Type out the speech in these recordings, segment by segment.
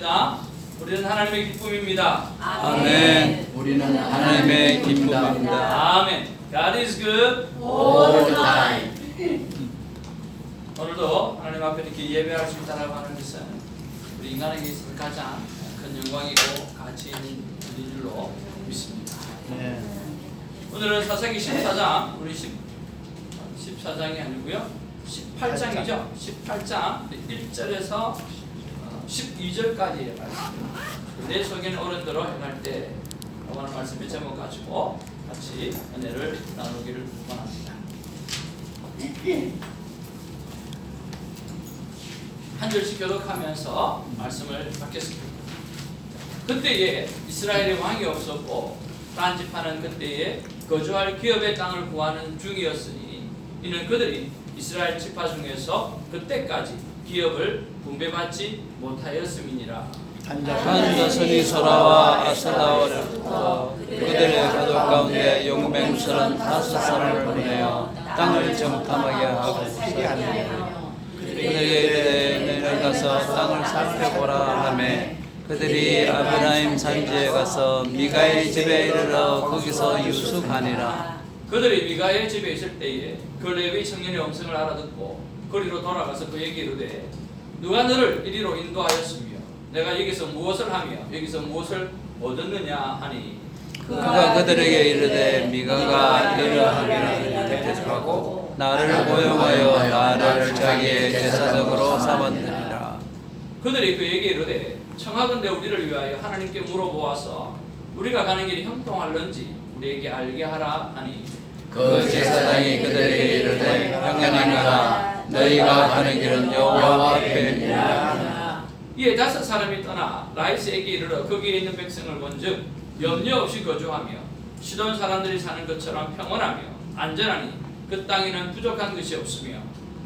합시다. 우리는 하나님의 기쁨입니다. 아멘. 우리는 하나님의 기쁨입니다. 아멘. God is good all the time. 오늘도 하나님 앞에 이렇게 예배할 수 있다고 하는 것은 우리 인간에게 있어서 가장 큰 영광이고 가치 있는 일인 줄로 믿습니다. 네. 오늘은 사사기 14장, 우리 14장이 아니고요 18장이죠. 18장 1절에서 12절까지의 말씀입니다. 내 속에는 어른대로 행할 때 라고 하는 말씀의 제목 가지고 같이 은혜를 나누기를 원합니다. 한 절씩 교독하면서 말씀을 받겠습니다. 그때에 이스라엘의 왕이 없었고 딴짓하는 그때에 거주할 기업의 땅을 구하는 중이었으니 이는 그들이 이스라엘 지파 중에서 그때까지 기업을 분배받지 못하였음이니라. 한 자손이 소라와 아사다오로부터 그들의 가족 가운데 용맹 35사람을 보내어 땅을 정탐하게 하고 하며 그들에게 이르되 너희는 가서 땅을 살펴보라 하매 그들이 아브라임 산지에 가서 미가의 집에 이르러 거기서 유숙하니라. 그들이 미가의 집에 있을 때에 그 레위 청년의 음성을 알아듣고 거리로 돌아가서 그에게 이르되 누가 너를 이리로 인도하였으며 내가 여기서 무엇을 하며 여기서 무엇을 얻었느냐 하니 그가 그들에게 이르되 미가가 이러하기를 대적하고 나를 고용하여 나를 자기의 제사장으로 삼았느니라. 그들이 그에게 이르되 청하건대 우리를 위하여 하나님께 물어보아서 우리가 가는 길이 형통할런지 우리에게 알게 하라 하니 그 제사장이 그들에게 이르되 형제님아 너희가 가는 길은 여호와 앞에니라. 이에 5사람이 떠나 라이스에게 이르러 거기에 있는 백성을 본즉 염려 없이 거주하며 시돈 사람들이 사는 것처럼 평온하며 안전하니 그 땅에는 부족한 것이 없으며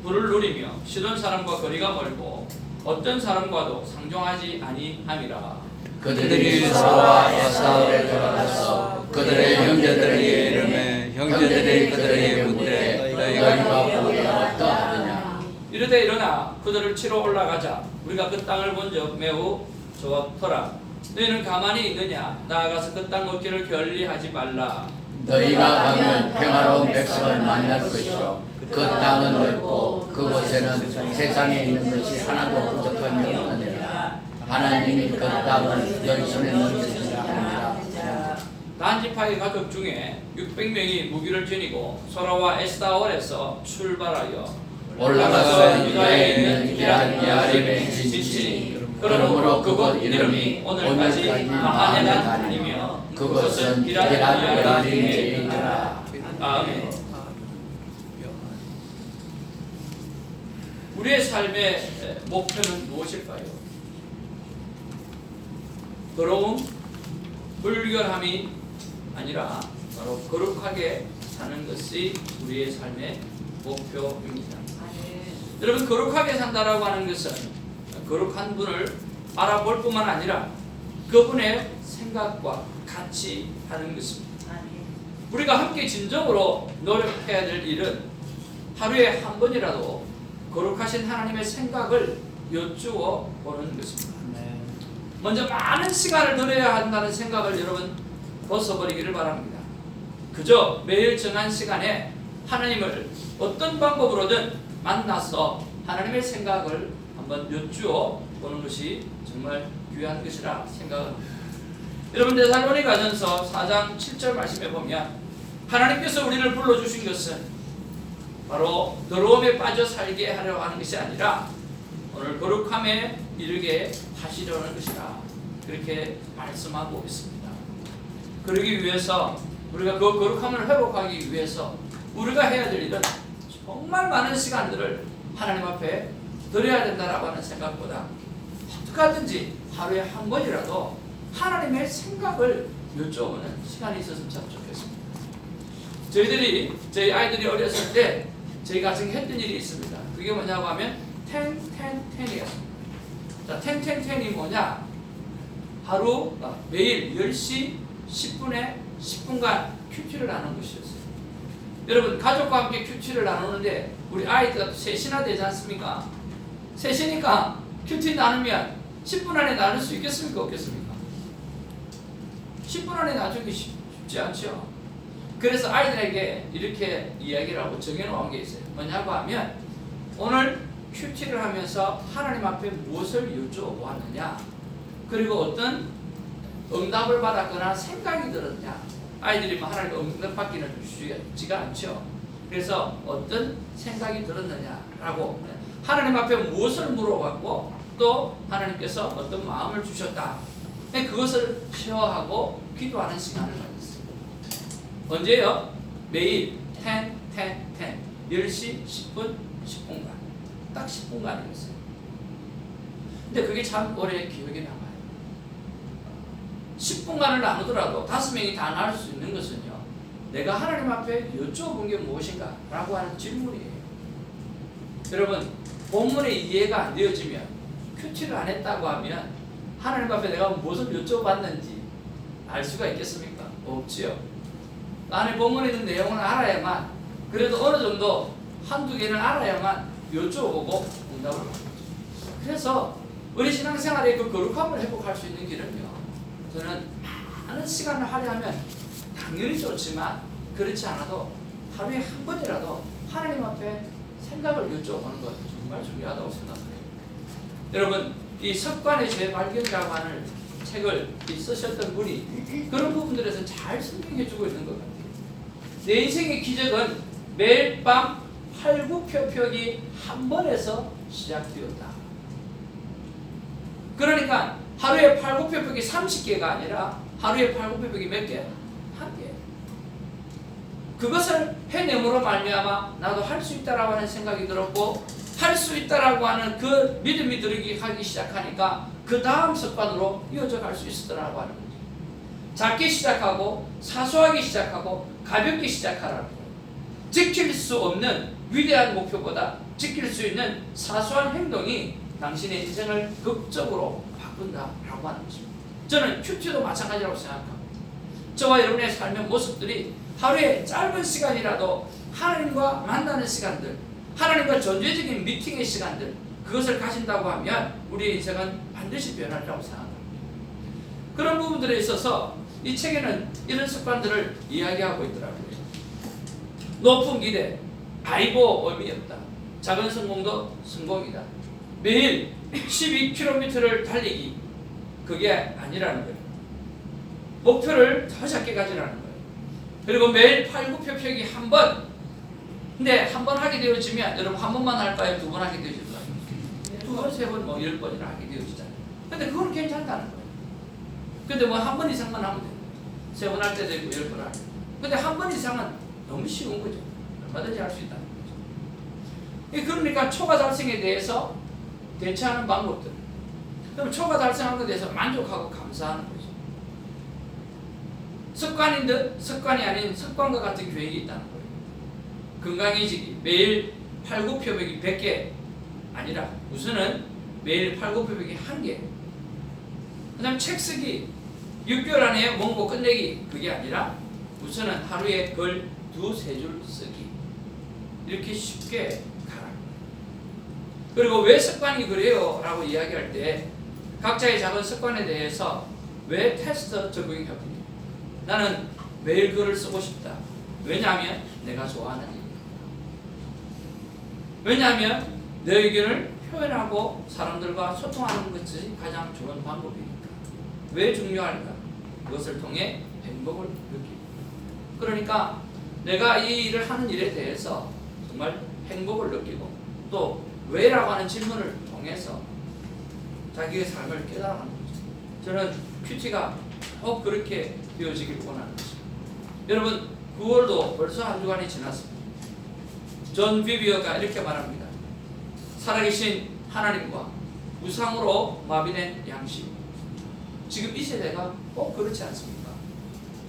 불을 누리며 시돈 사람과 거리가 멀고 어떤 사람과도 상종하지 아니함이라. 그들이 소와 에사오에 돌아가서 그들의 형제들에게 이르매 형제들이 그들에게 묻되 너희가 보기가 어떠하느냐. 이르되 일어나 그들을 치러 올라가자. 우리가 그 땅을 본 적 매우 좋더라. 너희는 가만히 있느냐. 나아가서 그 땅 얻기를 결리하지 말라. 너희가 가면 평화로운 백성을 만날 것이요 그 땅은 넓고 그곳에는 세상에 있는 것이 하나도 부족함이 없느니라. 하나님이 그 땅을 너희 손에 넘기시리라 하니라. 단지파의 가족 중에 600명이 무기를 지니고 소라와 에스다올에서 출발하여 올라가서 유다에 있는 기럇 야림에 진치니 그러므로 그곳 이름이 오늘까지 마하네단이며 그곳은 기럇 야림이니라. 아멘. 우리의 삶의 목표는 무엇일까요? 더러움, 불결함이 아니라 바로 거룩하게 사는 것이 우리의 삶의 목표입니다. 여러분, 거룩하게 산다라고 하는 것은 거룩한 분을 알아볼 뿐만 아니라 그분의 생각과 같이 하는 것입니다. 우리가 함께 진정으로 노력해야 될 일은 하루에 한 번이라도 거룩하신 하나님의 생각을 여쭈어 보는 것입니다. 먼저 많은 시간을 들여야 한다는 생각을 여러분 벗어버리기를 바랍니다. 그저 매일 정한 시간에 하나님을 어떤 방법으로든 만나서 하나님의 생각을 한번 여쭈어 보는 것이 정말 귀한 것이라 생각합니다. 여러분, 데살로니가전서 4장 7절 말씀에 보면 하나님께서 우리를 불러주신 것은 바로 더러움에 빠져 살게 하려 하는 것이 아니라 오늘 거룩함에 이르게 하시려는 것이라 그렇게 말씀하고 있습니다. 그러기 위해서 우리가 그 거룩함을 회복하기 위해서 우리가 해야 될 일은 정말 많은 시간들을 하나님 앞에 드려야 된다라고 하는 생각보다 어떻게든지 하루에 한 번이라도 하나님의 생각을 여쭤보는 시간이 있었으면 참 좋겠습니다. 저희 아이들이 어렸을 때 저희 가정에 했던 일이 있습니다. 그게 뭐냐고 하면 10-10-10이었습니다. 자, 10-10-10이 뭐냐? 하루 매일 10시 10분에 10분간 큐티를 나누는 것이었어요. 여러분, 가족과 함께 큐티를 나누는데 우리 아이들도 셋이나 되지 않습니까? 셋이니까 큐티 나누면 10분 안에 나눌 수 있겠습니까? 없겠습니까? 10분 안에 나누기 쉽지 않죠. 그래서 아이들에게 이렇게 이야기를 하고 정해놓은 게 있어요. 뭐냐고 하면 오늘 큐티를 하면서 하나님 앞에 무엇을 여쭤보았느냐, 그리고 어떤 응답을 받았거나 생각이 들었냐. 아이들이 뭐 하나님 응답받기는 쉽지가 않죠. 그래서 어떤 생각이 들었느냐라고 하나님 앞에 무엇을 물어봤고 또 하나님께서 어떤 마음을 주셨다. 그것을 쉐어하고 기도하는 시간을 가졌어요. 언제요? 매일 10시 10분 10분간 딱 10분간이었어요. 근데 그게 참 오래 기억에 남아요. 10분간을 나누더라도 5명이 다 나눌 수 있는 것은요, 내가 하나님 앞에 여쭤본 게 무엇인가 라고 하는 질문이에요. 여러분, 본문의 이해가 안 되어지면, 큐티를 안 했다고 하면 하나님 앞에 내가 무엇을 여쭤봤는지 알 수가 있겠습니까? 없지요. 안에 본문에 있는 내용을 알아야만, 그래도 어느 정도 한두 개는 알아야만 여쭤보고 응답을 받는 거죠. 그래서 우리 신앙생활의 그 거룩함을 회복할 수 있는 길은요, 저는 많은 시간을 할애하면 당연히 좋지만 그렇지 않아도 하루에 한 번이라도 하나님 앞에 생각을 여쭤보는 것 정말 중요하다고 생각해요. 여러분, 이 습관의 재발견이라고 하는 책을 쓰셨던 분이 그런 부분들에서 잘 설명해주고 있는 것 같아요. 내 인생의 기적은 매일 밤 팔굽혀펴기 한 번에서 시작되었다. 그러니까 하루에 팔굽혀펴기 30개가 아니라 하루에 팔굽혀펴기 몇 개? 한 개. 그것을 해냄으로 말미암아 나도 할 수 있다라고 하는 생각이 들었고, 할 수 있다라고 하는 그 믿음이 들기 하기 시작하니까 그 다음 습관으로 이어져 갈 수 있었더라고 하는 거죠. 작게 시작하고 사소하게 시작하고 가볍게 시작하라는 거예요. 지킬 수 없는 위대한 목표보다 지킬 수 있는 사소한 행동이 당신의 인생을 극적으로 바꾼다라고 하는 것입니다. 저는 큐티도 마찬가지라고 생각합니다. 저와 여러분의 삶의 모습들이 하루에 짧은 시간이라도 하나님과 만나는 시간들, 하나님과 전체적인 미팅의 시간들, 그것을 가진다고 하면 우리의 인생은 반드시 변할이라고 생각합니다. 그런 부분들에 있어서 이 책에는 이런 습관들을 이야기하고 있더라고요. 높은 기대, 아이고 의미 없다. 작은 성공도 성공이다. 매일 12km를 달리기, 그게 아니라는 거예요. 목표를 더 작게 가지라는 거예요. 그리고 매일 팔굽혀펴기 한 번. 근데 한 번 하게 되어지면 여러분 한 번만 할까요? 두 번 하게 되어질까요? 두 번, 세 번, 뭐 10번이나 하게 되어지잖아요. 근데 그건 괜찮다는 거예요. 근데 뭐 한 번 이상만 하면 돼요. 세 번 할 때도 있고 10번 할 때. 근데 한 번 이상은 너무 쉬운 거죠. 얼마든지 할 수 있다는 거죠. 그러니까 초과 달성에 대해서 대처하는 방법들. 그럼 초과 달성한 것에 대해서 만족하고 감사하는 거죠. 습관인 듯 습관이 아닌 습관과 같은 계획이 있다는 거예요. 건강해지기, 매일 팔굽혀펴기 100개 아니라 우선은 매일 팔굽혀펴기 1개. 그 다음 책 쓰기, 6개월 안에 원고 끝내기, 그게 아니라 우선은 하루에 글 2-3줄 쓰기. 이렇게 쉽게 가라. 그리고 왜 습관이 그래요? 라고 이야기할 때 각자의 작은 습관에 대해서 왜 테스트 적용해 봅니다. 나는 매일 글을 쓰고 싶다. 왜냐하면 내가 좋아하는 일이다. 왜냐하면 내 의견을 표현하고 사람들과 소통하는 것이 가장 좋은 방법이니까. 왜 중요할까? 그것을 통해 행복을 느끼고. 그러니까 내가 이 일을 하는 일에 대해서 정말 행복을 느끼고 또 왜라고 하는 질문을 통해서 자기의 삶을 깨달아가는 거죠. 저는 큐티가 꼭 그렇게 되어지길 원하는 것입니다. 여러분, 9월도 벌써 한 주간이 지났습니다. 존 비비어가 이렇게 말합니다. 살아계신 하나님과 우상으로 마비된 양심. 지금 이 세대가 꼭 그렇지 않습니까?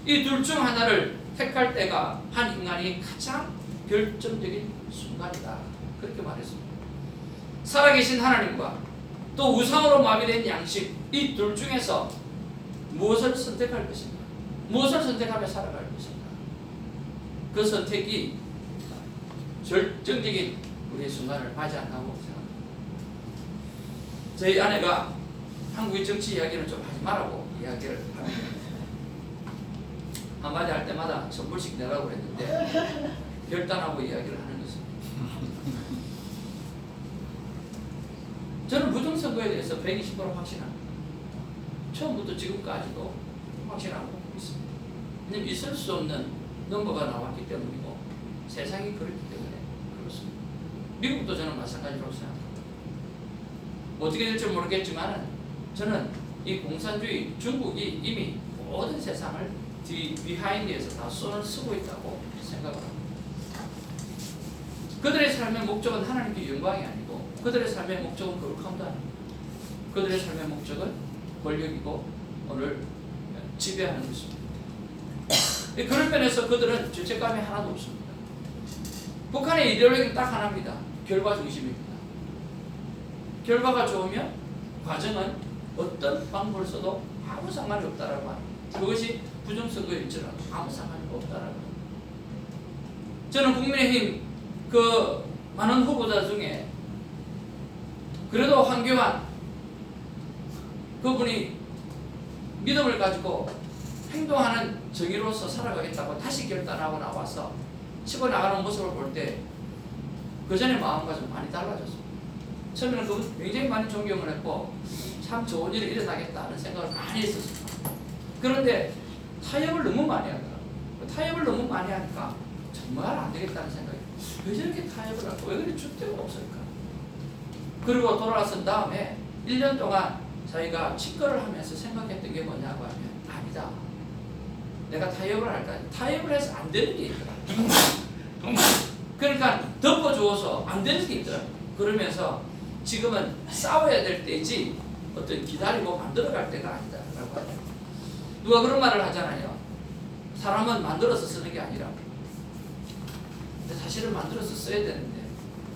이 둘 중 하나를 택할 때가 한 인간이 가장 결정적인 순간이다. 그렇게 말했습니다. 살아계신 하나님과 또 우상으로 마비된 양심, 이 둘 중에서 무엇을 선택할 것인가? 무엇을 선택하며 살아갈 것인가? 그 선택이 결정적인 우리의 순간을 맞이한다고 생각합니다. 저희 아내가 한국의 정치 이야기는 좀 하지 말라고 이야기를 합니다. 한마디 할 때마다 선물씩 내라고 했는데 결단하고 이야기를 하는 것입니다. 저는 부정선거에 대해서 120% 확신합니다. 처음부터 지금까지도 확신하고 있습니다. 왜냐하면 있을 수 없는 넘버가 나왔기 때문이고 세상이 그렇기 때문에 그렇습니다. 미국도 저는 마찬가지라고 생각합니다. 어떻게 될지 모르겠지만 저는 이 공산주의 중국이 이미 모든 세상을 비하인드에서 다 손을 쓰고 있다고 생각합니다. 그들의 삶의 목적은 하나님께 영광이 아니고 그들의 삶의 목적은 거룩함도 아닙니다. 그들의 삶의 목적은 권력이고 오늘 지배하는 것입니다. 그런 면에서 그들은 죄책감이 하나도 없습니다. 북한의 이데올로기는 딱 하나입니다. 결과 중심입니다. 결과가 좋으면 과정은 어떤 방법을 써도 아무 상관이 없다라고 합니다. 그것이 부정선거일지라도 아무 상관이 없다라고 합니다. 저는 국민의힘 그 많은 후보자 중에 그래도 황교안 그분이 믿음을 가지고 행동하는 정의로서 살아가겠다고 다시 결단하고 나와서 치고 나가는 모습을 볼 때 그 전에 마음과 좀 많이 달라졌습니다. 처음에는 그분 굉장히 많이 존경을 했고 참 좋은 일이 일어나겠다는 생각을 많이 했었습니다. 그런데 타협을 너무 많이 하더라고요. 타협을 너무 많이 하니까 정말 안 되겠다는 생각이 왜 저렇게 타협을 하고 왜 그리 줏대가 없을까? 그리고 돌아선 다음에 1년 동안 자기가 직거를 하면서 생각했던 게 뭐냐고 하면 아니다. 내가 타협을 할까? 타협을 해서 안 되는 게 있더라. 그러니까 덮어주어서 안 되는 게 있더라. 그러면서 지금은 싸워야 될 때이지 어떤 기다리고 만들어갈 때가 아니다. 라고 하죠. 누가 그런 말을 하잖아요. 사람은 만들어서 쓰는 게 아니라 근데 사실은 만들어서 써야 되는데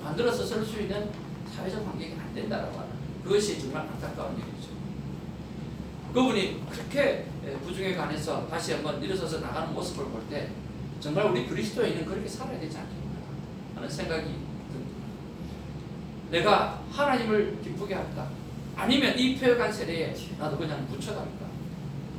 만들어서 쓸 수 있는 사회적 환경이 안 된다라고 하는 그것이 정말 안타까운 일이죠. 그분이 그렇게 부중에 관해서 다시 한번 일어서서 나가는 모습을 볼 때 정말 우리 그리스도인은 그렇게 살아야 되지 않겠나 하는 생각이 듭니다. 내가 하나님을 기쁘게 할까? 아니면 이 폐역한 세대에 나도 그냥 묻혀갈까?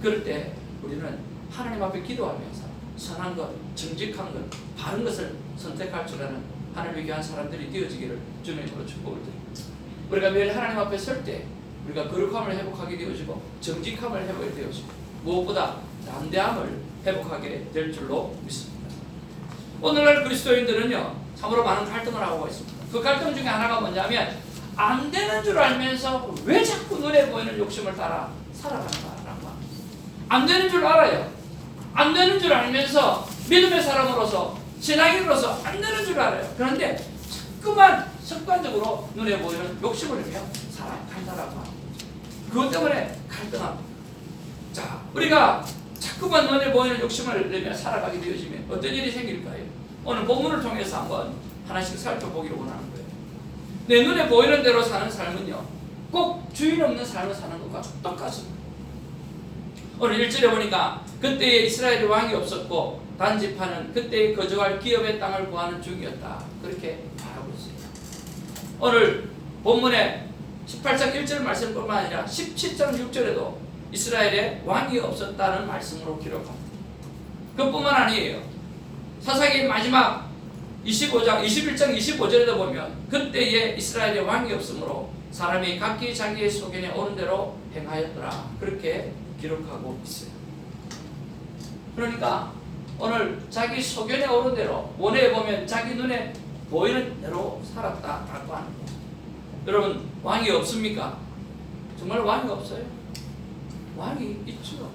그럴 때 우리는 하나님 앞에 기도하면서 선한 것, 정직한 것, 바른 것을 선택할 줄 아는 하나님의 귀한 사람들이 되어지기를 주님으로 축복을 드립니다. 우리가 매일 하나님 앞에 설 때 우리가 거룩함을 회복하게 되어지고 정직함을 회복하게 되어지고 무엇보다 담대함을 회복하게 될 줄로 믿습니다. 오늘날 그리스도인들은요 참으로 많은 갈등을 하고 있습니다. 그 갈등 중에 하나가 뭐냐면 안 되는 줄 알면서 왜 자꾸 눈에 보이는 욕심을 따라 살아가는가라고 합니다. 안 되는 줄 알아요. 안 되는 줄 알면서 믿음의 사람으로서 신앙인으로서 안 되는 줄 알아요. 그런데 자꾸만 습관적으로 눈에 보이는 욕심을 내며 살아간다라고 합니다. 그것 때문에 갈등합니다. 자, 우리가 자꾸만 눈에 보이는 욕심을 내며 살아가게 되어지면 어떤 일이 생길까요? 오늘 본문을 통해서 한번 하나씩 살펴보기를 원하는 거예요. 내 눈에 보이는 대로 사는 삶은요 꼭 주인 없는 삶을 사는 것과 똑같습니다. 오늘 1절에 보니까 그때에 이스라엘의 왕이 없었고 단지파는 그때에 거주할 기업의 땅을 구하는 중이었다. 그렇게 말하고 있어요. 오늘 본문에 18장 1절 말씀뿐만 아니라 17장 6절에도 이스라엘에 왕이 없었다는 말씀으로 기록합니다. 그뿐만 아니에요. 사사기 마지막 21장 25절에도 보면 그때에 이스라엘에 왕이 없으므로 사람이 각기 자기의 소견에 오른 대로 행하였더라. 그렇게 기록하고 있어요. 그러니까 오늘 자기 소견에 오른 대로 원에 보면 자기 눈에 보이는 대로 살았다라고 하는 거예요. 여러분 왕이 없습니까? 정말 왕이 없어요? 왕이 있죠.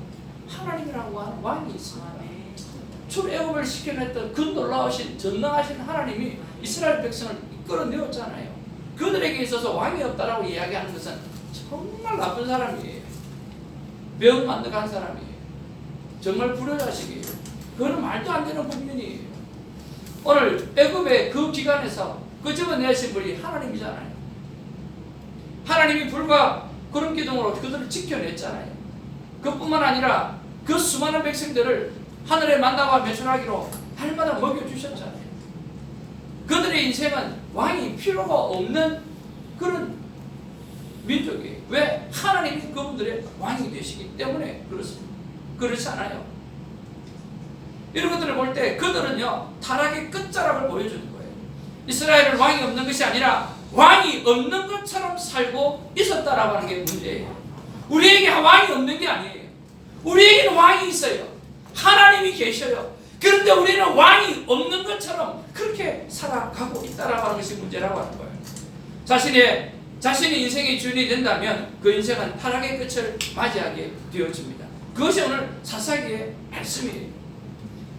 하나님이라고 하는 왕이 있습니다. 출애굽을 시켜냈던 그 놀라우신 전능하신 하나님이 이스라엘 백성을 이끌어내었잖아요. 그들에게 있어서 왕이 없다라고 이야기하는 것은 정말 나쁜 사람이에요. 매운만득한 사람이에요. 정말 불효자식이에요. 그거는 말도 안 되는 국민이에요. 오늘 애굽의 그 기간에서 끄집어내신 분이 하나님이잖아요. 하나님이 불과 구름 기둥으로 그들을 지켜냈잖아요. 그뿐만 아니라 그 수많은 백성들을 하늘의 만나와 매출하기로 날마다 먹여주셨잖아요. 그들의 인생은 왕이 필요가 없는 그런 민족이에요. 왜? 하나님이 그분들의 왕이 되시기 때문에 그렇습니다. 그렇지 않아요? 이런 것들을 볼 때 그들은요 타락의 끝자락을 보여주는 거예요. 이스라엘은 왕이 없는 것이 아니라 왕이 없는 것처럼 살고 있었다라고 하는 게 문제예요. 우리에게 왕이 없는 게 아니에요. 우리에게는 왕이 있어요. 하나님이 계셔요. 그런데 우리는 왕이 없는 것처럼 그렇게 살아가고 있다라고 하는 것이 문제라고 하는 거예요. 자신이 인생의 주인이 된다면 그 인생은 타락의 끝을 맞이하게 되어집니다. 그것이 오늘 사사기의 말씀이에요.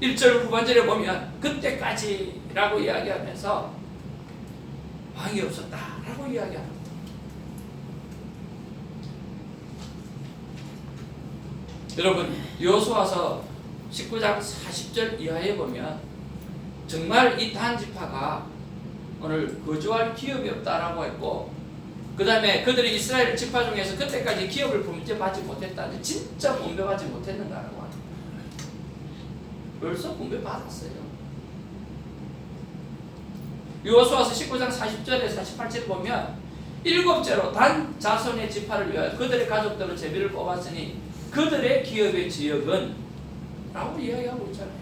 1절 후반절에 보면 그때까지라고 이야기하면서 왕이 없었다라고 이야기합니다. 여러분 여호수아서 19장 40절 이하에 보면 정말 이 단지파가 오늘 거주할 기업이 없다라고 했고 그 다음에 그들이 이스라엘 지파 중에서 그때까지 기업을 분배받지 못했다는데 진짜 분배받지 못했는가라고 하는 거예요. 벌써 분배받았어요. 여호수아서 19장 40절에 48절에 보면 일곱째로 단 자손의 지파를 위하여 그들의 가족들로 제비를 뽑았으니 그들의 기업의 지역은 라고 이야기하고 있잖아요.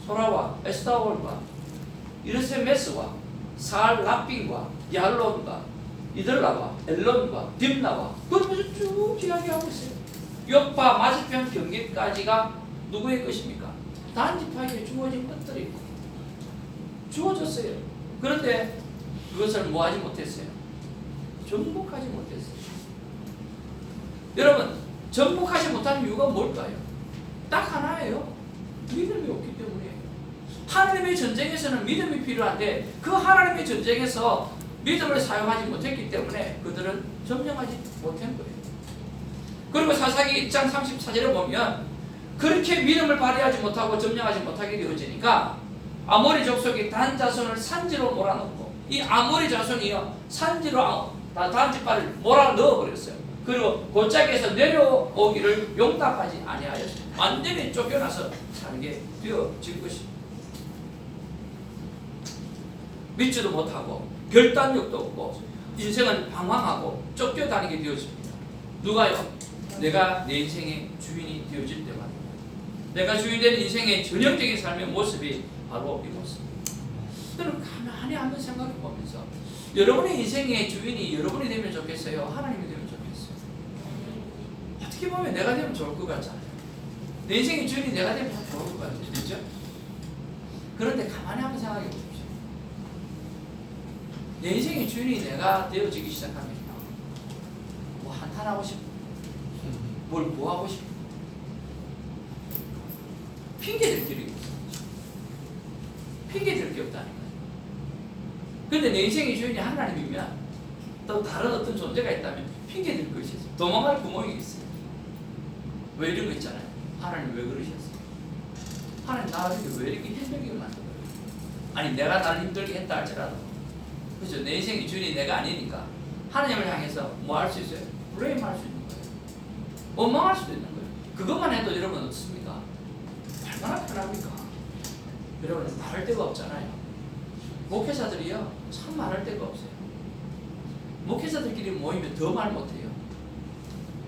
소라와 에스타올과 이르세메스와 살라핀과 야론과 이들라와 엘론과 딥나와 그러면서 쭉 이야기하고 있어요. 요파 맞은편 경계까지가 누구의 것입니까? 단지파에게 주어진 것들이 주어졌어요. 그런데 그것을 뭐하지 못했어요? 정복하지 못했어요. 여러분 정복하지 못하는 이유가 뭘까요? 딱 하나예요. 믿음이 없기 때문이에요. 하나님의 전쟁에서는 믿음이 필요한데 그 하나님의 전쟁에서 믿음을 사용하지 못했기 때문에 그들은 점령하지 못한 거예요. 그리고 사사기 1장 34절에 보면 그렇게 믿음을 발휘하지 못하고 점령하지 못하게 되어지니까 아모리 족속이 단 자손을 산지로 몰아넣고 이 아모리 자손이요 산지로 단지파를 몰아넣어버렸어요. 그리고 골짜기에서 내려오기를 용납하지 아니하였어요. 완전히 쫓겨나서 살게 되어질 것입니다. 믿지도 못하고 결단력도 없고 인생은 방황하고 쫓겨다니게 되어집니다. 누가요? 내가 내 인생의 주인이 되어질 때만 내가 주인된 인생의 전형적인 삶의 모습이 바로 이 모습입니다. 여러분 가만히 한번 생각해 보면서 여러분의 인생의 주인이 여러분이 되면 좋겠어요? 하나님이 되면 좋겠어요? 어떻게 보면 내가 되면 좋을 것 같잖아요. 내 인생의 주인이 내가 되면 좋을 것 같아요. 그렇죠? 그런데 가만히 한번 생각해 보십시오. 내 인생의 주인이 내가 되어지기 시작하면 뭐 한탄하고 싶어? 뭘 구하고 싶어? 핑계댈 길이 없어. 핑계댈 게 없다는 거예요. 그런데 내 인생의 주인이 하나님이면 또 다른 어떤 존재가 있다면 핑계댈 것이 있어요. 도망갈 구멍이 있어요. 왜 이런 거 있잖아요. 하나님 왜 그러셨어요? 하나님 나를 왜 이렇게 힘들게 만들어요? 아니 내가 나를 힘들게 했다 할지라도 그렇죠. 내 인생의 주인이 내가 아니니까 하나님을 향해서 뭐 할 수 있어요? 블레임할 수 있는 거예요. 원망할 수도 있는 거예요. 그것만 해도 여러분 어떻습니까? 얼마나 편합니까? 여러분 말할 데가 없잖아요. 목회자들이요 참 말할 데가 없어요. 목회자들끼리 모이면 더 말 못해요.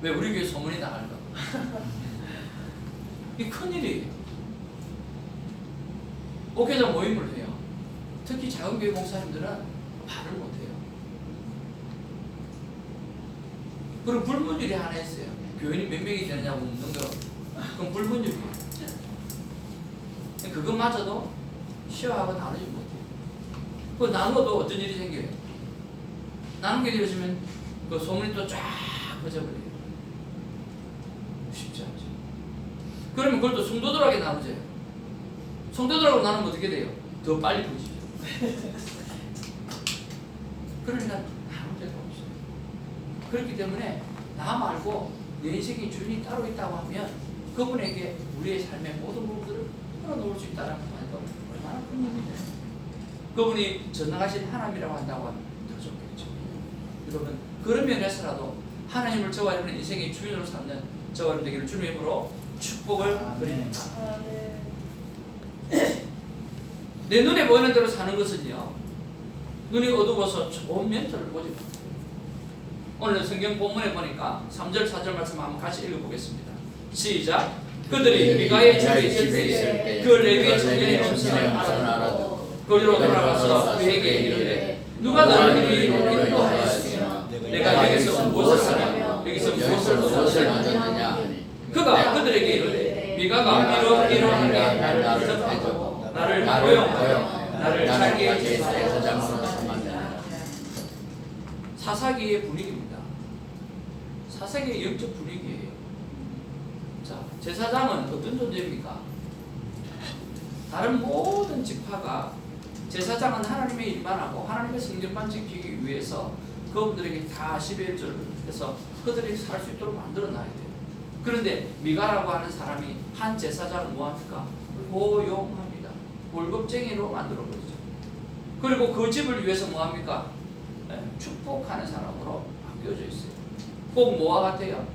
왜? 우리 교회 소문이 나갈까? 이게 큰일이에요. 목회자 모임을 해요. 특히 작은 교회 목사님들은 말을 못해요. 그럼 불문율이 하나 있어요. 교인이 몇 명이 되느냐고 묻는 거. 그럼 불문율이에요. 그것마저도 시어하고 나누지 못해요. 그 나눠도 어떤 일이 생겨요? 나누게 되어지면 그 소문이 또 쫙 퍼져버려요. 쉽지 않죠. 그러면 그걸 또 성도들에게 나누세요. 성도들하고 나누면 어떻게 돼요? 더 빨리 퍼지죠. 그러니까 나눌 데가 없어요. 그렇기 때문에 나 말고 내 인생의 주인이 따로 있다고 하면 그분에게 우리의 삶의 모든 부분들을 풀어놓을 수 있다는 것도 얼마나 큰 일인데요. 그분이 전능하신 하나님이라고 한다고 하면 더 좋겠죠. 여러분 그런 면에서라도 하나님을 저와 여러분의 인생의 주인으로 삼는 저와 여러분 되기를 주님의 이름으로 축복을 드립니다. 내 눈에 보이는 대로 사는 것은요 눈이 어두워서 좋은 멘트를 보지 못해요. 오늘 성경 본문에 보니까 3절 4절 말씀 한번 같이 읽어보겠습니다. 시작. 그들이 미가의 집에 있을 때 그 레위의 청년의 음성을 알아듣고 거기로 돌아가서 그에게 이르되 누가 너를 이리로 인도하였으며 내가 여기서 무엇을 하며 여기서 무엇을 만졌느냐. 그가 그들에게 이르되 미가가 이러하게 나를 대접하고 나를 고용하여 나를 자기의 제사장으로 삼았느냐. 사사기의 분위기입니다. 사사기의 영적 분위기예요. 자, 제사장은 어떤 존재입니까? 다른 모든 지파가 제사장은 하나님의 일만 하고 하나님의 성전만 지키기 위해서 그분들에게 다 11조를 해서 그들이 살 수 있도록 만들어 놔야 돼요. 그런데 미가라고 하는 사람이 한 제사장을 뭐합니까? 고용합니다. 월급쟁이로 만들어버리죠. 그리고 그 집을 위해서 뭐합니까? 축복하는 사람으로 바뀌어져 있어요. 꼭 뭐와 같아요?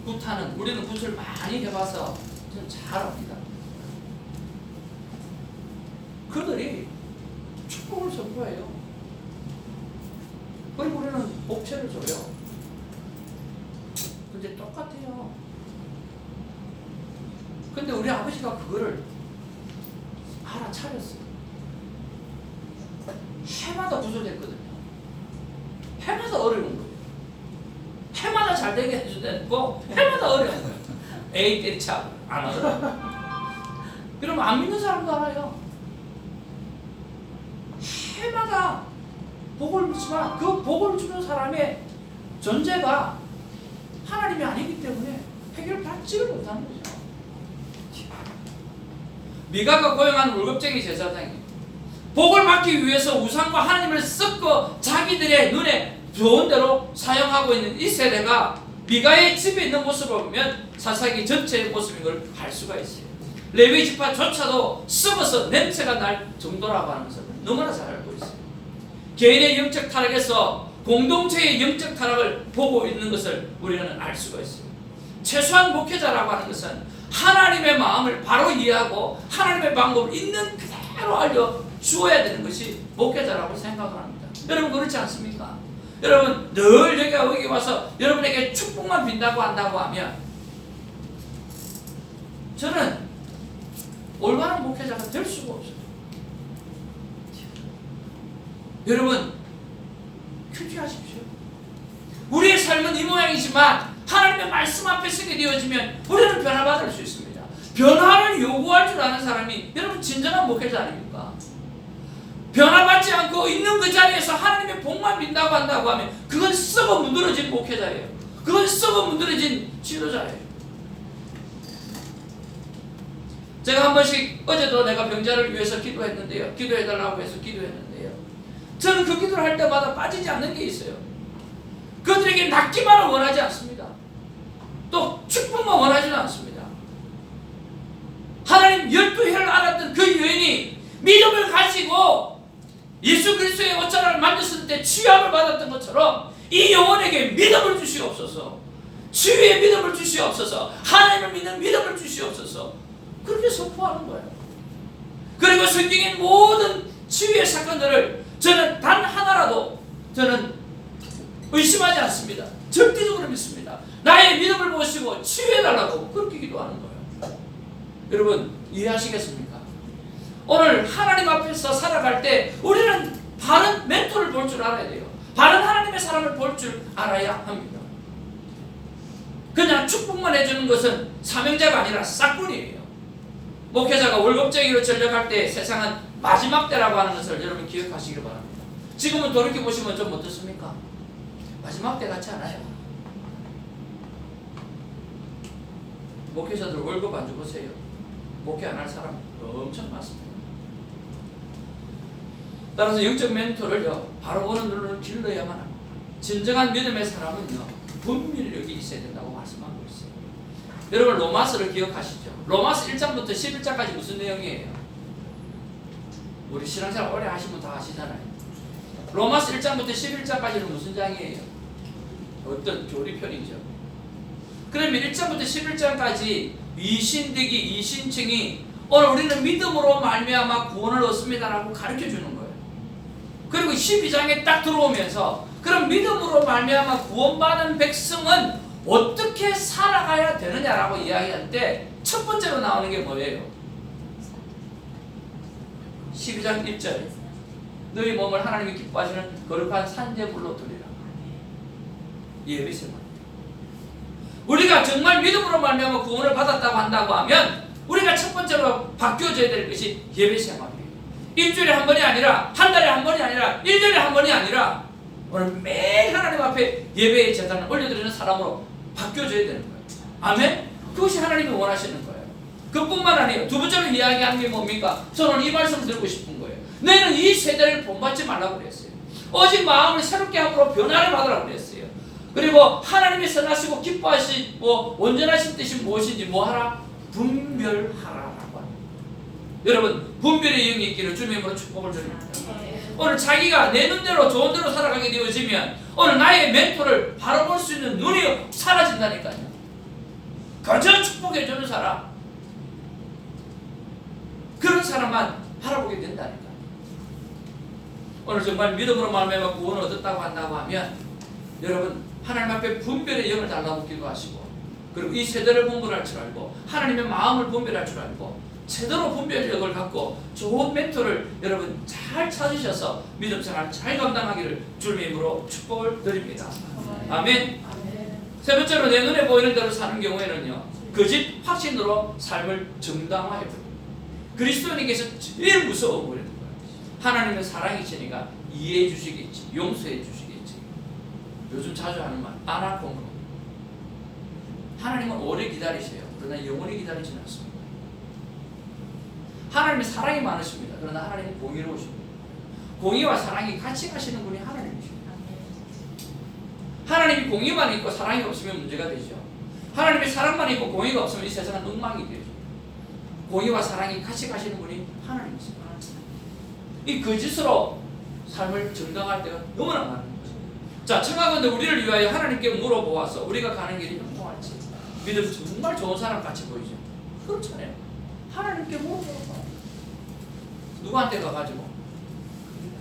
굿하는, 우리는 굿을 많이 해봐서 좀 잘합니다. 그들이 축복을 선포해요. 그리고 우리는 복채를 줘요. 근데 똑같아요. 근데 우리 아버지가 그거를 알아차렸어요. 해마다 구조됐거든요. 해마다 어려운 거예요. 해마다 잘 되게 해주고 해마다 어려운 거예요. 에이 때리차 안 하더라고요. 그러면 안 믿는 사람도 알아요. 해마다 복을 주지만 그 복을 주는 사람의 존재가 하나님이 아니기 때문에 해결받지를 못하는 거죠. 미가가 고용한 월급쟁이 제사장이 복을 받기 위해서 우상과 하나님을 섞어 자기들의 눈에 좋은 대로 사용하고 있는 이 세대가 미가의 집에 있는 모습을 보면 사사기 전체의 모습인 걸 알 수가 있어요. 레위 지파조차도 썩어서 냄새가 날 정도라고 하는 것을 너무나 잘 알고 있어요. 개인의 영적 타락에서 공동체의 영적 타락을 보고 있는 것을 우리는 알 수가 있어요. 최소한 목회자라고 하는 것은 하나님의 마음을 바로 이해하고 하나님의 방법을 있는 그대로 알려주어야 되는 것이 목회자라고 생각을 합니다. 여러분 그렇지 않습니까? 여러분 늘 여기 와서 여러분에게 축복만 빈다고 한다고 하면 저는 올바른 목회자가 될 수가 없어요. 여러분 큐티하십시오. 우리의 삶은 이 모양이지만 하나님의 말씀 앞에 서게 되어지면 우리는 변화받을 수 있습니다. 변화를 요구할 줄 아는 사람이 여러분 진정한 목회자 아닙니까? 변화받지 않고 있는 그 자리에서 하나님의 복만 빈다고 한다고 하면 그건 썩어 문드러진 목회자예요. 그건 썩어 문드러진 지도자예요. 제가 한 번씩 어제도 내가 병자를 위해서 기도했는데요. 기도해달라고 해서 기도했는데요. 저는 그 기도를 할 때마다 빠지지 않는 게 있어요. 그들에게 낫기만을 원하지 않습니다. 또 축복만 원하지는 않습니다. 하나님 12해를 알았던 그 여인이 믿음을 가지고 예수 그리스도의 옷자락을 만졌을 때 치유함을 받았던 것처럼 이 영혼에게 믿음을 주시옵소서. 치유의 믿음을 주시옵소서. 하나님을 믿는 믿음을 주시옵소서. 그렇게 선포하는 거예요. 그리고 성경의 모든 치유의 사건들을 저는 단 하나라도 저는 의심하지 않습니다. 절대적으로 믿습니다. 나의 믿음을 보시고 치유해달라고 그렇게 기도하는 거예요. 여러분 이해하시겠습니까? 오늘 하나님 앞에서 살아갈 때 우리는 바른 멘토를 볼 줄 알아야 돼요. 바른 하나님의 사람을 볼 줄 알아야 합니다. 그냥 축복만 해주는 것은 사명자가 아니라 싹군이에요. 목회자가 월급쟁이로 전역할 때 세상은 마지막 때라고 하는 것을 여러분 기억하시길 바랍니다. 지금은 돌이켜보시면 좀 어떻습니까? 마지막 때 같지 않아요? 목회자들 월급 안 주보세요. 목회 안 할 사람 엄청 많습니다. 따라서 영적 멘토를요 바로 보는 눈을 길러야만 합니다. 진정한 믿음의 사람은요 분별력이 있어야 된다고 말씀하고 있어요. 여러분 로마서를 기억하시죠? 로마서 1장부터 11장까지 무슨 내용이에요? 우리 신앙생활 오래 하시면 다 아시잖아요. 로마서 1장부터 11장까지는 무슨 장이에요? 어떤 교리편이죠. 그러면 1장부터 11장까지 이신되기 이신층이 오늘 우리는 믿음으로 말미암아 구원을 얻습니다라고 가르쳐주는 거예요. 그리고 12장에 딱 들어오면서 그럼 믿음으로 말미암아 구원받은 백성은 어떻게 살아가야 되느냐라고 이야기할 때 첫 번째로 나오는 게 뭐예요? 12장 1절 너희 몸을 하나님이 기뻐하시는 거룩한 산제물로 드리라. 예배 생활. 우리가 정말 믿음으로 말미암아 구원을 받았다고 한다고 하면 우리가 첫 번째로 바뀌어져야 될 것이 예배 생활이에요. 일주일에 한 번이 아니라 한 달에 한 번이 아니라 1년에 한 번이 아니라 오늘 매일 하나님 앞에 예배의 제단을 올려드리는 사람으로 바뀌어져야 되는 거예요. 아멘? 그것이 하나님이 원하시는 거예요. 그뿐만 아니에요. 두 번째로 이야기한 게 뭡니까? 저는 이 말씀을 드리고 싶은 거예요. 너희는 이 세대를 본받지 말라고 그랬어요. 오직 마음을 새롭게 함으로 변화를 받으라고 그랬어요. 그리고 하나님이 선하시고 기뻐하시고 온전하신 뜻이 무엇인지 뭐하라? 분별하라라고 합니다. 여러분 분별의 영이 있기를 주님의 이름으로 축복을 드립니다. 오늘 자기가 내 눈대로 좋은 대로 살아가게 되어지면 오늘 나의 멘토를 바라볼 수 있는 눈이 사라진다니까요. 가장 축복해주는 사람, 그런 사람만 바라보게 된다니까. 오늘 정말 믿음으로 말미암아 구원을 얻었다고 한다고 하면 여러분 하나님 앞에 분별의 영을 달라고 기도하시고 그리고 이 세대를 분별할 줄 알고 하나님의 마음을 분별할 줄 알고 제대로 분별력을 갖고 좋은 멘토를 여러분 잘 찾으셔서 믿음 생활 잘 감당하기를 주님의 이름으로 축복을 드립니다. 아멘. 세 번째로 내 눈에 보이는 대로 사는 경우에는요 거짓 확신으로 삶을 정당화해버립니다. 그리스도인에게서 제일 무서워 버리는 거예요. 하나님은 사랑이시니까 이해해 주시겠지, 용서해 주시겠지. 요즘 자주 하는 말 아나콘으로 하나님은 오래 기다리세요. 그러나 영원히 기다리지는 않습니다. 하나님은 사랑이 많으십니다. 그러나 하나님은 공의로우십니다. 공의와 사랑이 같이 가시는 분이 하나님이십니다. 하나님이 공의만 있고 사랑이 없으면 문제가 되죠. 하나님의 사랑만 있고 공의가 없으면 이 세상은 엉망이 되죠. 공의와 사랑이 같이 가시는 분이 하나님이십니다. 이 거짓으로 삶을 정당할 때가 너무나 많은 거죠. 자, 청하건대 우리를 위하여 하나님께 물어보아서 우리가 가는 길이 형통할지 믿음 정말 좋은 사람 같이 보이죠. 그렇잖아요. 하나님께 물어보아서 누구한테 가가지고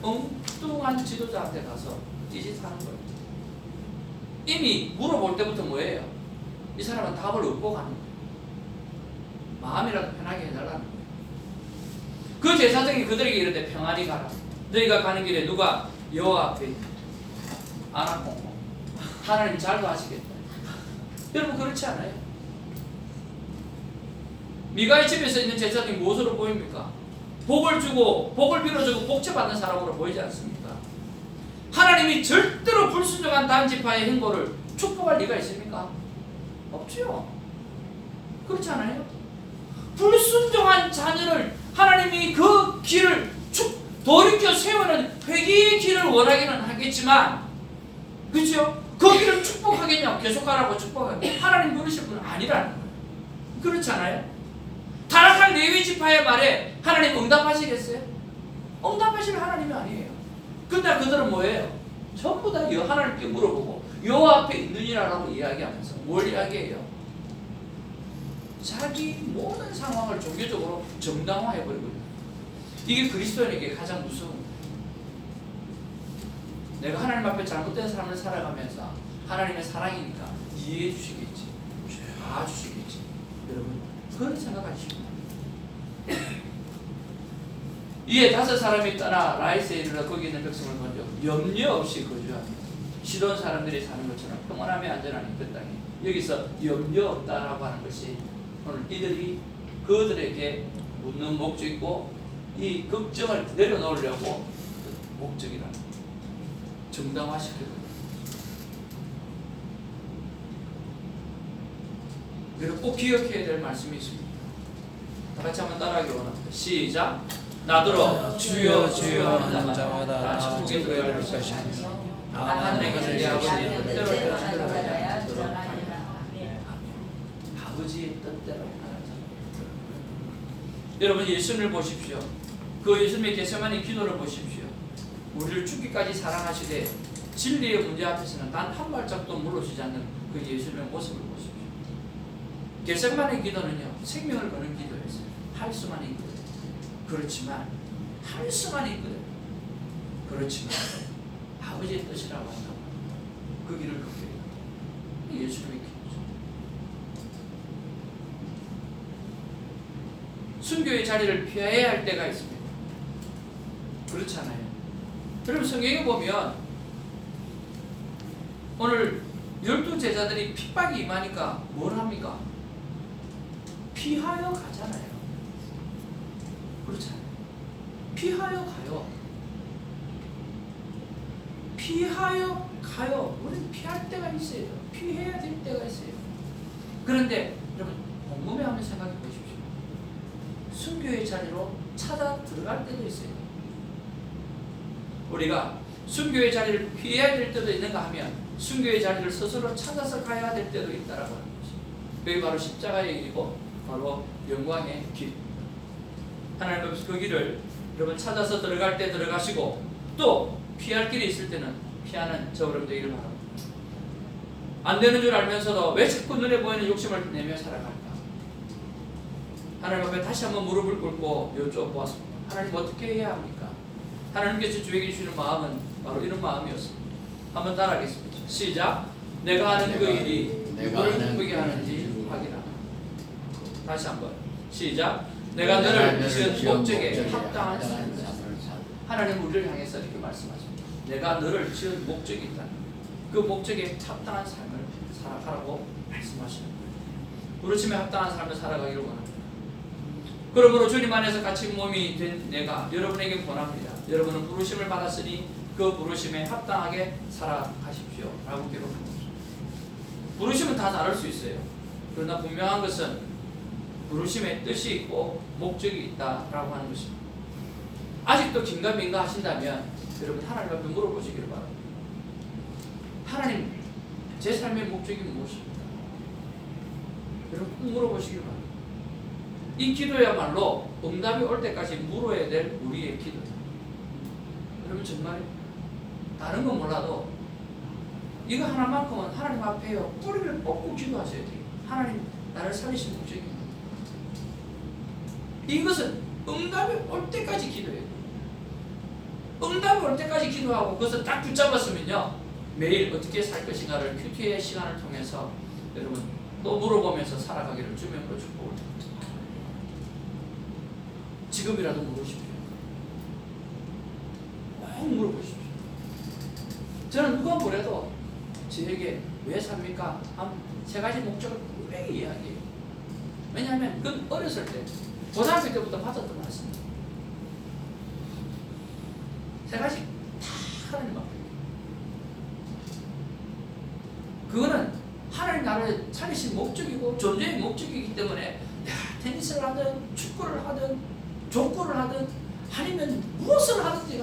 엉뚱한 지도자한테 가서 찌짓하는 거예요. 이미 물어볼 때부터 뭐예요? 이 사람은 답을 얻고 가는 거예요. 마음이라도 편하게 해달라는 거예요. 그 제사장이 그들에게 이르되 평안히 가라. 너희가 가는 길에 누가 여호와 앞에 아나콘 하나님 잘도 하시겠다. 여러분 그렇지 않아요? 미가의 집에서 있는 제사장이 무엇으로 보입니까? 복을 주고 복을 빌어주고 복채받는 사람으로 보이지 않습니까? 하나님이 절대로 불순종한 단지파의 행보를 축복할 리가 있습니까? 없죠. 그렇지 않아요? 불순종한 자녀를 하나님이 그 길을 돌이켜 세우는 회개의 길을 원하기는 하겠지만 그렇죠? 그 길을 축복하겠냐? 계속하라고 축복하겠냐? 하나님 그러실 분은 아니라는 거예요. 그렇지 않아요? 타락한 레위 지파의 말에 하나님 응답하시겠어요? 응답하시는 하나님이 아니에요. 근데 그들은 뭐예요? 전부 다 하나님께 물어보고 여호와 앞에 있느니라라고 이야기하면서 뭘 이야기해요? 자기 모든 상황을 종교적으로 정당화해버리고 있는 거예요. 이게 그리스도인에게 가장 무서운 거예요. 내가 하나님 앞에 잘못된 삶을 살아가면서 하나님의 사랑이니까 이해해 주시겠지, 봐주시겠지. 여러분 그런 생각하시면 이에 5 사람이 떠나 라이스에 이르러 거기 있는 백성을 먼저 염려 없이 거주하며 시돈 사람들이 사는 것처럼 평안하며 안전하니 그 땅에 여기서 염려 없다라고 하는 것이 오늘 이들이 그들에게 묻는 목적이고 이 걱정을 내려놓으려고 목적이라는 정당화시키는 그래서 꼭 기억해야 될 말씀이 있습니다. 다 같이 한번 따라하기 원합니다. 시작. 나더러 주여 주여 하는 자마다 나 천국에 들어야 할 것이 아니라 하늘에 계신 내 아버지의 뜻대로 행하리라. 아버지의 뜻대로 행하라. 여러분 예수님을 보십시오. 그 예수님의 겟세마니 기도를 보십시오. 우리를 죽기까지 사랑하시되 진리의 문제 앞에서는 단 한 발짝도 물러서지 않는 그 예수님의 모습을 보십시오. 겟세마니 기도는요 생명을 거는 기도였어요. 할 수만 있거든. 그렇지만 할 수만 있거든. 그렇지만 아버지의 뜻이라고 한다면 그 길을 걷게 돼요. 예수님의 길이죠. 순교의 자리를 피해야 할 때가 있습니다. 그렇잖아요. 여러분 성경에 보면 오늘 12제자들이 핍박이 임하니까 뭘 합니까? 피하여 가잖아요. 그렇잖아요. 피하여 가요. 피하여 가요. 우리는 피할 때가 있어요. 피해야 될 때가 있어요. 그런데 여러분 곰곰이 한번 생각해 보십시오. 순교의 자리로 찾아 들어갈 때도 있어요. 우리가 순교의 자리를 피해야 될 때도 있는가 하면 순교의 자리를 스스로 찾아서 가야 될 때도 있다라고 하는 것이. 그게 바로 십자가의 길이고 바로 영광의 길. 하나님 앞에서 그 길을 여러분 찾아서 들어갈 때 들어가시고 또 피할 길이 있을 때는 피하는 저여러분 되기를 바랍니다. 안 되는 줄 알면서도 왜 자꾸 눈에 보이는 욕심을 내며 살아갈까? 하나님 앞에 다시 한번 무릎을 꿇고 여쭤보았습니다. 하나님 어떻게 해야 합니까? 하나님께서 주에게 주시는 마음은 바로 이런 마음이었습니다. 한번 따라하겠습니다. 시작. 내가 하는 그 일이 누구를 기쁘게 하는지 확인하라. 다시 한번 시작. 내가 너를 지은 목적에 합당한 삶을 살아. 하나님 우리를 향해서 이렇게 말씀하십니다. 내가 너를 지은 목적이 있다. 그 목적에 합당한 삶을 살아가라고 말씀하시는 거예요. 부르심에 합당한 삶을 살아가기를 원합니다. 그러므로 주님 안에서 같이 몸이 된 내가 여러분에게 권합니다. 여러분은 부르심을 받았으니 그 부르심에 합당하게 살아가십시오 라고 기록한 거죠. 부르심은 다 다를 수 있어요. 그러나 분명한 것은 부르심에 뜻이 있고 목적이 있다라고 하는 것입니다. 아직도 긴가민가 하신다면 여러분 하나님 앞에 물어보시기를 바랍니다. 하나님, 제 삶의 목적이 무엇입니까? 여러분 꼭 물어보시기를 바랍니다. 이 기도야말로 응답이 올 때까지 물어야 될 우리의 기도예요. 여러분 정말 다른 건 몰라도 이거 하나만큼은 하나님 앞에요 뿌리를 뽑고 기도하셔야 돼요. 하나님 나를 살리신 목적입니다. 이것은 응답이 올 때까지 기도해야 돼요. 응답이 올 때까지 기도하고 그것을 딱 붙잡았으면요 매일 어떻게 살 것인가를 큐티의 시간을 통해서 여러분 또 물어보면서 살아가기를 주님으로 축복을 드립니다. 지금이라도 물으십시오. 꼭 물어보십시오. 저는 누가 뭐래도 저에게 왜 삽니까? 한 세 가지 목적을 분명히 이야기해요. 왜냐하면 그건 어렸을 때 고등학교 때부터 받았던 말씀입니다. 세 가지 다 하나님 앞에. 그거는 하나님 나라를 살리신 목적이고 존재의 목적이기 때문에 테니스를 하든 축구를 하든 족구를 하든 아니면 무엇을 하든지